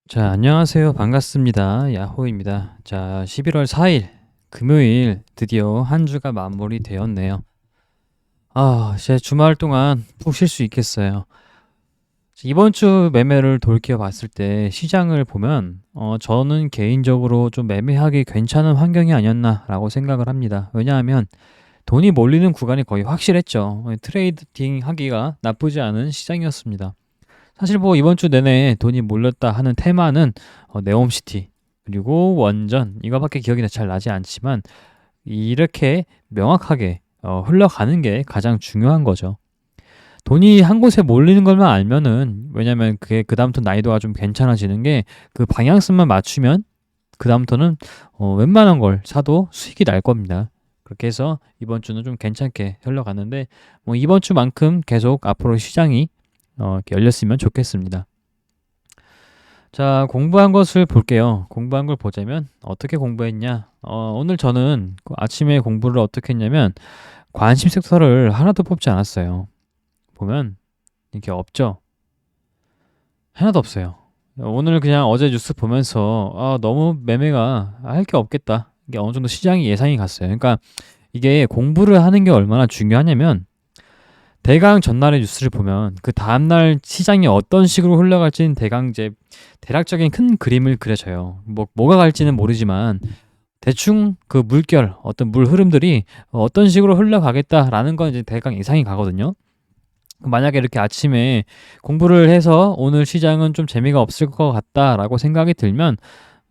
자, 안녕하세요. 반갑습니다. 야호입니다. 자, 11월 4일 금요일 드디어 한 주가 마무리되었네요. 이제 주말 동안 푹 쉴 수 있겠어요. 이번 주 매매를 돌이켜 봤을 때 시장을 보면 저는 개인적으로 좀 매매하기 괜찮은 환경이 아니었나라고 생각을 합니다. 왜냐하면 돈이 몰리는 구간이 거의 확실했죠. 트레이딩 하기가 나쁘지 않은 시장이었습니다. 사실 뭐 이번 주 내내 돈이 몰렸다 하는 테마는 네옴시티 그리고 원전 이거밖에 기억이 잘 나지 않지만 이렇게 명확하게 흘러가는 게 가장 중요한 거죠. 돈이 한 곳에 몰리는 것만 알면은, 왜냐면 그게 그다음부터 난이도가 좀 괜찮아지는 게, 그 방향성만 맞추면 그다음부터는 웬만한 걸 사도 수익이 날 겁니다. 그렇게 해서 이번 주는 좀 괜찮게 흘러갔는데, 뭐 이번 주만큼 계속 앞으로 시장이 이렇게 열렸으면 좋겠습니다. 자, 공부한 것을 볼게요. 공부한 걸 보자면 어떻게 공부했냐? 오늘 저는 그 아침에 공부를 어떻게 했냐면 관심 섹터를 하나도 뽑지 않았어요. 보면 이게 없죠. 하나도 없어요. 오늘 그냥 어제 뉴스 보면서 너무 매매가 할 게 없겠다. 이게 어느 정도 시장이 예상이 갔어요. 그러니까 이게 공부를 하는 게 얼마나 중요하냐면, 대강 전날의 뉴스를 보면 그 다음날 시장이 어떤 식으로 흘러갈지는 대강 이제 대략적인 큰 그림을 그려져요. 뭐가 갈지는 모르지만 대충 그 물결, 어떤 물 흐름들이 어떤 식으로 흘러가겠다라는 건 이제 대강 예상이 가거든요. 만약에 이렇게 아침에 공부를 해서 오늘 시장은 좀 재미가 없을 것 같다라고 생각이 들면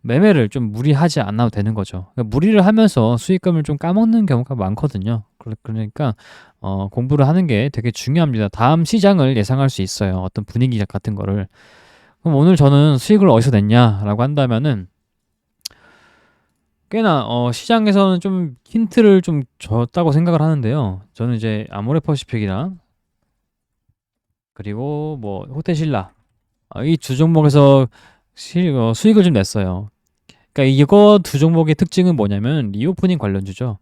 매매를 좀 무리하지 않아도 되는 거죠. 그러니까 무리를 하면서 수익금을 좀 까먹는 경우가 많거든요. 그러니까 공부를 하는 게 되게 중요합니다. 다음 시장을 예상할 수 있어요. 어떤 분위기 같은 거를. 그럼 오늘 저는 수익을 어디서 냈냐라고 한다면은 꽤나 시장에서는 좀 힌트를 좀 줬다고 생각을 하는데요. 저는 이제 아모레퍼시픽이랑 그리고 뭐 호텔신라, 이 두 종목에서 수익을 좀 냈어요. 그러니까 이거 두 종목의 특징은 뭐냐면 리오프닝 관련주죠.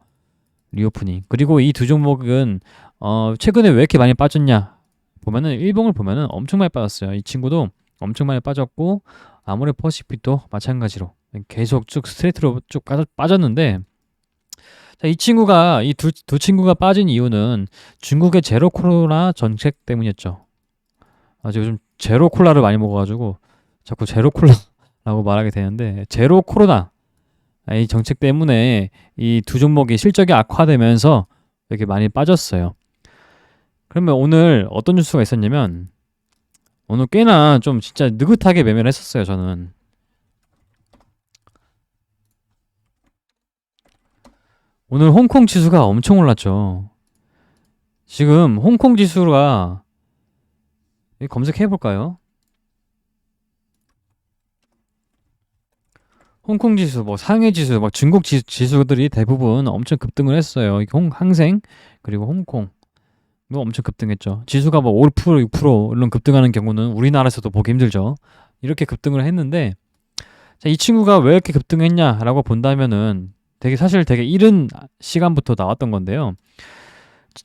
리오프닝. 그리고 이 두 종목은 최근에 왜 이렇게 많이 빠졌냐 보면은 일봉을 보면은 엄청 많이 빠졌어요. 이 친구도 엄청 많이 빠졌고 아모레퍼시픽도 마찬가지로 계속 쭉 스트레이트로 쭉 빠졌는데, 자, 이 두 친구가 빠진 이유는 중국의 제로 코로나 정책 때문이었죠. 요즘 제로 콜라를 많이 먹어가지고 자꾸 제로 콜라라고 말하게 되는데, 제로 코로나 이 정책 때문에 이 두 종목이 실적이 악화되면서 이렇게 많이 빠졌어요. 그러면 오늘 어떤 뉴스가 있었냐면, 오늘 꽤나 좀 진짜 느긋하게 매매를 했었어요. 저는 오늘 홍콩 지수가 엄청 올랐죠. 지금 홍콩 지수가 검색해 볼까요? 홍콩 지수, 뭐 상해 지수, 막 중국 지수들이 대부분 엄청 급등을 했어요. 항생 그리고 홍콩 뭐 엄청 급등했죠. 지수가 뭐 5%, 6% 이런 급등하는 경우는 우리나라에서도 보기 힘들죠. 이렇게 급등을 했는데, 자, 이 친구가 왜 이렇게 급등했냐라고 본다면은 사실 되게 이른 시간부터 나왔던 건데요.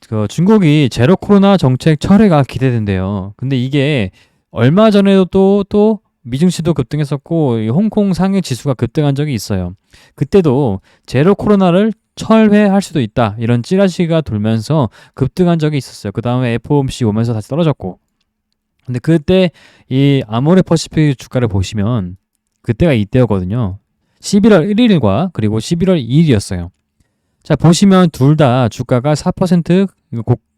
그 중국이 제로 코로나 정책 철회가 기대된대요. 근데 이게 얼마 전에도 또 미증시도 급등했었고 이 홍콩 상해 지수가 급등한 적이 있어요. 그때도 제로 코로나를 철회할 수도 있다 이런 찌라시가 돌면서 급등한 적이 있었어요. 그 다음에 FOMC 오면서 다시 떨어졌고. 근데 그때 이 아모레 퍼시픽 주가를 보시면 그때가 이때였거든요. 11월 1일과 그리고 11월 2일이었어요. 자, 보시면 둘 다 주가가 4%,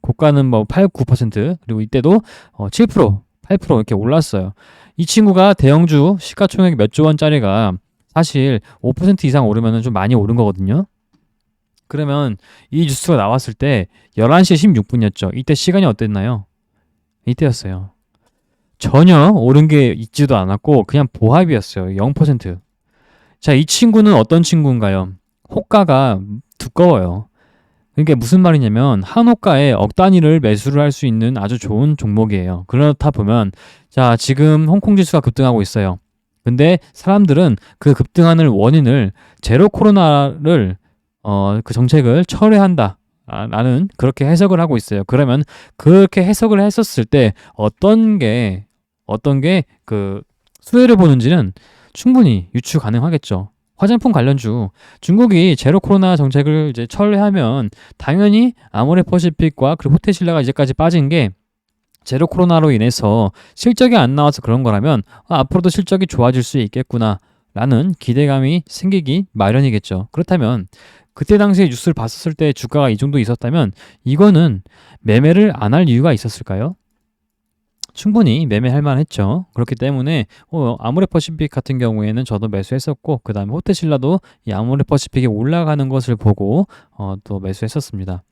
고가는 뭐 8, 9%, 그리고 이때도 7%, 8% 이렇게 올랐어요. 이 친구가 대형주 시가총액 몇 조 원짜리가 사실 5% 이상 오르면 좀 많이 오른 거거든요. 그러면 이 뉴스가 나왔을 때 11시 16분이었죠. 이때 시간이 어땠나요? 이때였어요. 전혀 오른 게 있지도 않았고 그냥 보합이었어요. 0%. 자, 이 친구는 어떤 친구인가요? 호가가 두꺼워요. 그러니까 무슨 말이냐면 한 호가에 억 단위를 매수를 할 수 있는 아주 좋은 종목이에요. 그렇다 보면, 자, 지금 홍콩 지수가 급등하고 있어요. 근데 사람들은 그 급등하는 원인을 제로 코로나를 그 정책을 철회한다. 나는 그렇게 해석을 하고 있어요. 그러면 그렇게 해석을 했었을 때 어떤 게 그 수혜를 보는지는 충분히 유추 가능하겠죠. 화장품 관련주, 중국이 제로 코로나 정책을 이제 철회하면 당연히 아모레퍼시픽과 그리고 호텔신라가 이제까지 빠진 게 제로 코로나로 인해서 실적이 안 나와서 그런 거라면 앞으로도 실적이 좋아질 수 있겠구나 라는 기대감이 생기기 마련이겠죠. 그렇다면 그때 당시에 뉴스를 봤었을 때 주가가 이 정도 있었다면 이거는 매매를 안 할 이유가 있었을까요? 충분히 매매할 만했죠. 그렇기 때문에 아모레퍼시픽 같은 경우에는 저도 매수했었고 그 다음에 호텔신라도 이 아모레퍼시픽이 올라가는 것을 보고 또 매수했었습니다.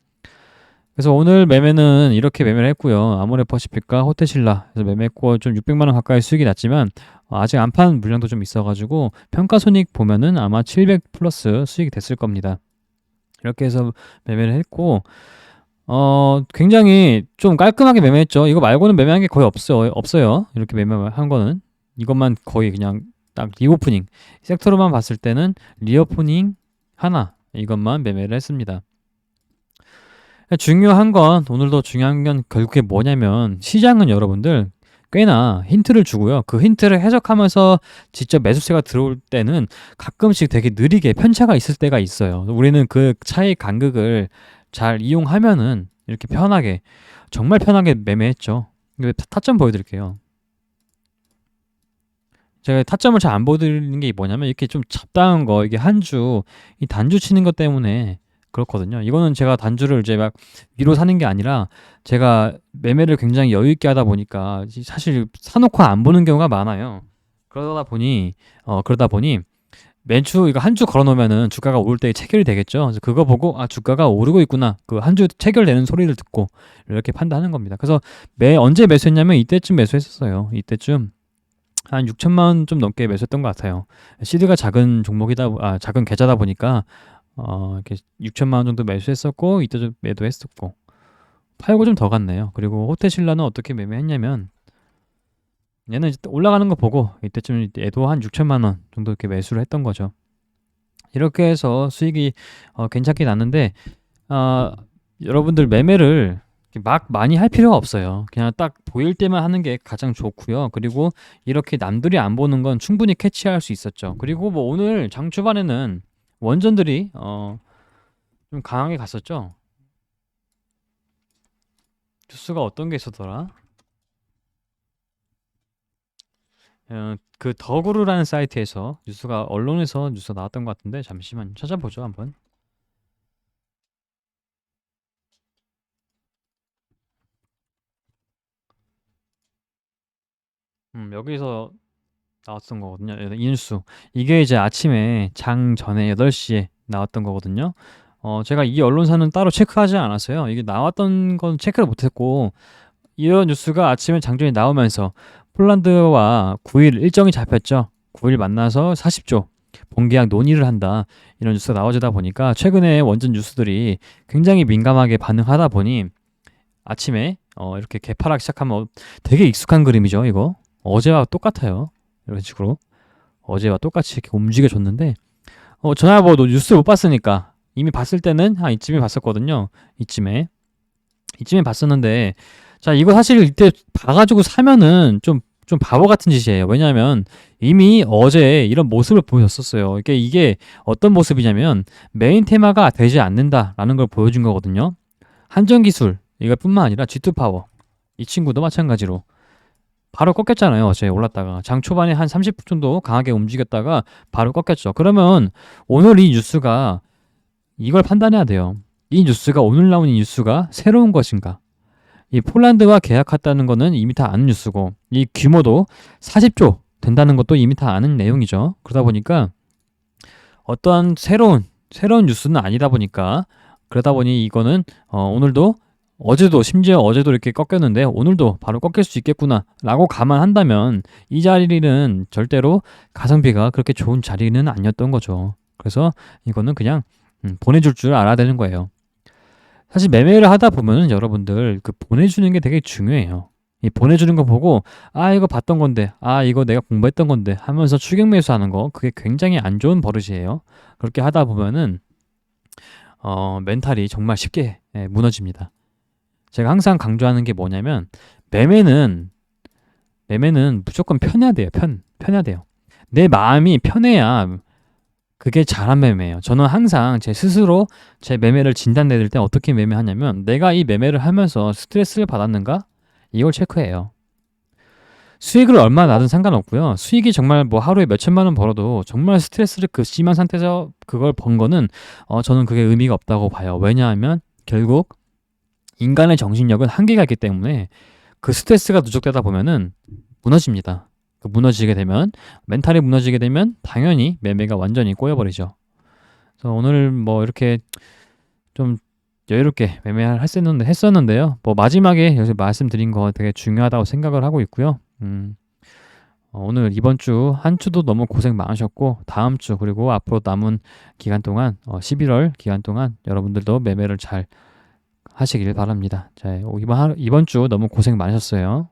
그래서 오늘 매매는 이렇게 매매를 했고요. 아모레퍼시픽과 호텔신라 그래서 매매했고 좀 600만 원 가까이 수익이 났지만 아직 안 판 물량도 좀 있어가지고 평가손익 보면은 아마 700 플러스 수익이 됐을 겁니다. 이렇게 해서 매매를 했고 굉장히 좀 깔끔하게 매매했죠. 이거 말고는 매매한 게 거의 없어요. 이렇게 매매한 거는 이것만 거의 그냥 딱 리오프닝 섹터로만 봤을 때는 리오프닝 하나 이것만 매매를 했습니다. 중요한 건 오늘도 중요한 건 결국에 뭐냐면 시장은 여러분들 꽤나 힌트를 주고요. 그 힌트를 해석하면서 직접 매수세가 들어올 때는 가끔씩 되게 느리게 편차가 있을 때가 있어요. 우리는 그 차이 간극을 잘 이용하면은 이렇게 편하게 정말 편하게 매매했죠. 타점 보여드릴게요. 제가 타점을 잘 안 보여드리는 게 뭐냐면 이렇게 좀 잡다한 거 이게 한 주 이 단주 치는 것 때문에 그렇거든요. 이거는 제가 단주를 이제 막 위로 사는 게 아니라 제가 매매를 굉장히 여유 있게 하다 보니까 사실 사놓고 안 보는 경우가 많아요. 그러다 보니 매주 이거 한 주 걸어놓으면은 주가가 오를 때 체결이 되겠죠. 그래서 그거 보고 주가가 오르고 있구나. 그 한 주 체결되는 소리를 듣고 이렇게 판단하는 겁니다. 그래서 언제 매수했냐면 이때쯤 매수했었어요. 이때쯤 한 6천만 원 좀 넘게 매수했던 것 같아요. 시드가 작은 작은 계좌다 보니까 이렇게 6천만 원 정도 매수했었고 이때 좀 매도했었고 팔고 좀 더 갔네요. 그리고 호텔신라는 어떻게 매매했냐면 얘는 이제 올라가는 거 보고 이때쯤 얘도 한 6천만 원 정도 이렇게 매수를 했던 거죠. 이렇게 해서 수익이 괜찮게 났는데 여러분들 매매를 막 많이 할 필요가 없어요. 그냥 딱 보일 때만 하는 게 가장 좋고요. 그리고 이렇게 남들이 안 보는 건 충분히 캐치할 수 있었죠. 그리고 뭐 오늘 장 초반에는 원전들이 좀 강하게 갔었죠. 뉴스가 어떤 게 있었더라? 그 더구루라는 사이트에서 언론에서 뉴스가 나왔던 것 같은데 잠시만 찾아보죠 한번. 여기서 나왔던 거거든요. 이 뉴스. 이게 이제 아침에 장 전에 8시에 나왔던 거거든요. 제가 이 언론사는 따로 체크하지 않았어요. 이게 나왔던 건 체크를 못했고 이런 뉴스가 아침에 장전이 나오면서 폴란드와 9일 일정이 잡혔죠. 9일 만나서 40조 본계약 논의를 한다. 이런 뉴스가 나와지다 보니까 최근에 원전 뉴스들이 굉장히 민감하게 반응하다 보니 아침에 이렇게 개파락 시작하면 되게 익숙한 그림이죠. 이거 어제와 똑같아요. 이런 식으로 어제와 똑같이 이렇게 움직여줬는데 전화번호 뉴스 못 봤으니까 이미 봤을 때는 한 이쯤에 봤었거든요. 이쯤에 봤었는데 자 이거 사실 이때 봐가지고 사면은 좀 바보 같은 짓이에요. 왜냐하면 이미 어제 이런 모습을 보였었어요. 이게 어떤 모습이냐면 메인 테마가 되지 않는다라는 걸 보여준 거거든요. 한전기술 이것뿐만 아니라 G2 파워 이 친구도 마찬가지로 바로 꺾였잖아요. 어제 올랐다가 장 초반에 한 30분 정도 강하게 움직였다가 바로 꺾였죠. 그러면 오늘 이 뉴스가 이걸 판단해야 돼요. 이 뉴스가 오늘 나온 이 뉴스가 새로운 것인가? 이 폴란드와 계약했다는 거는 이미 다 아는 뉴스고 이 규모도 40조 된다는 것도 이미 다 아는 내용이죠. 그러다 보니까 어떠한 새로운 뉴스는 아니다 보니까 그러다 보니 이거는 오늘도 심지어 어제도 이렇게 꺾였는데 오늘도 바로 꺾일 수 있겠구나 라고 감안한다면 이 자리는 절대로 가성비가 그렇게 좋은 자리는 아니었던 거죠. 그래서 이거는 그냥 보내줄 줄 알아야 되는 거예요. 사실 매매를 하다 보면은 여러분들 그 보내주는 게 되게 중요해요. 이 보내주는 거 보고 이거 봤던 건데 이거 내가 공부했던 건데 하면서 추격 매수하는 거 그게 굉장히 안 좋은 버릇이에요. 그렇게 하다 보면은 멘탈이 정말 쉽게 무너집니다. 제가 항상 강조하는 게 뭐냐면 매매는 무조건 편해야 돼요. 편해야 돼요. 내 마음이 편해야 그게 잘한 매매예요. 저는 항상 제 스스로 제 매매를 진단내릴 때 어떻게 매매하냐면 내가 이 매매를 하면서 스트레스를 받았는가? 이걸 체크해요. 수익을 얼마나 나든 상관없고요. 수익이 정말 뭐 하루에 몇 천만 원 벌어도 정말 스트레스를 그 심한 상태에서 그걸 번 거는 저는 그게 의미가 없다고 봐요. 왜냐하면 결국 인간의 정신력은 한계가 있기 때문에 그 스트레스가 누적되다 보면은 무너집니다. 그 무너지게 되면 멘탈이 무너지게 되면 당연히 매매가 완전히 꼬여버리죠. 그래서 오늘 뭐 이렇게 좀 여유롭게 매매를 했었는데요. 뭐 마지막에 여기서 말씀드린 거 되게 중요하다고 생각을 하고 있고요. 오늘 이번 주 한 주도 너무 고생 많으셨고 다음 주 그리고 앞으로 남은 기간 동안 11월 기간 동안 여러분들도 매매를 잘 하시길 바랍니다. 자, 이번 주 너무 고생 많으셨어요.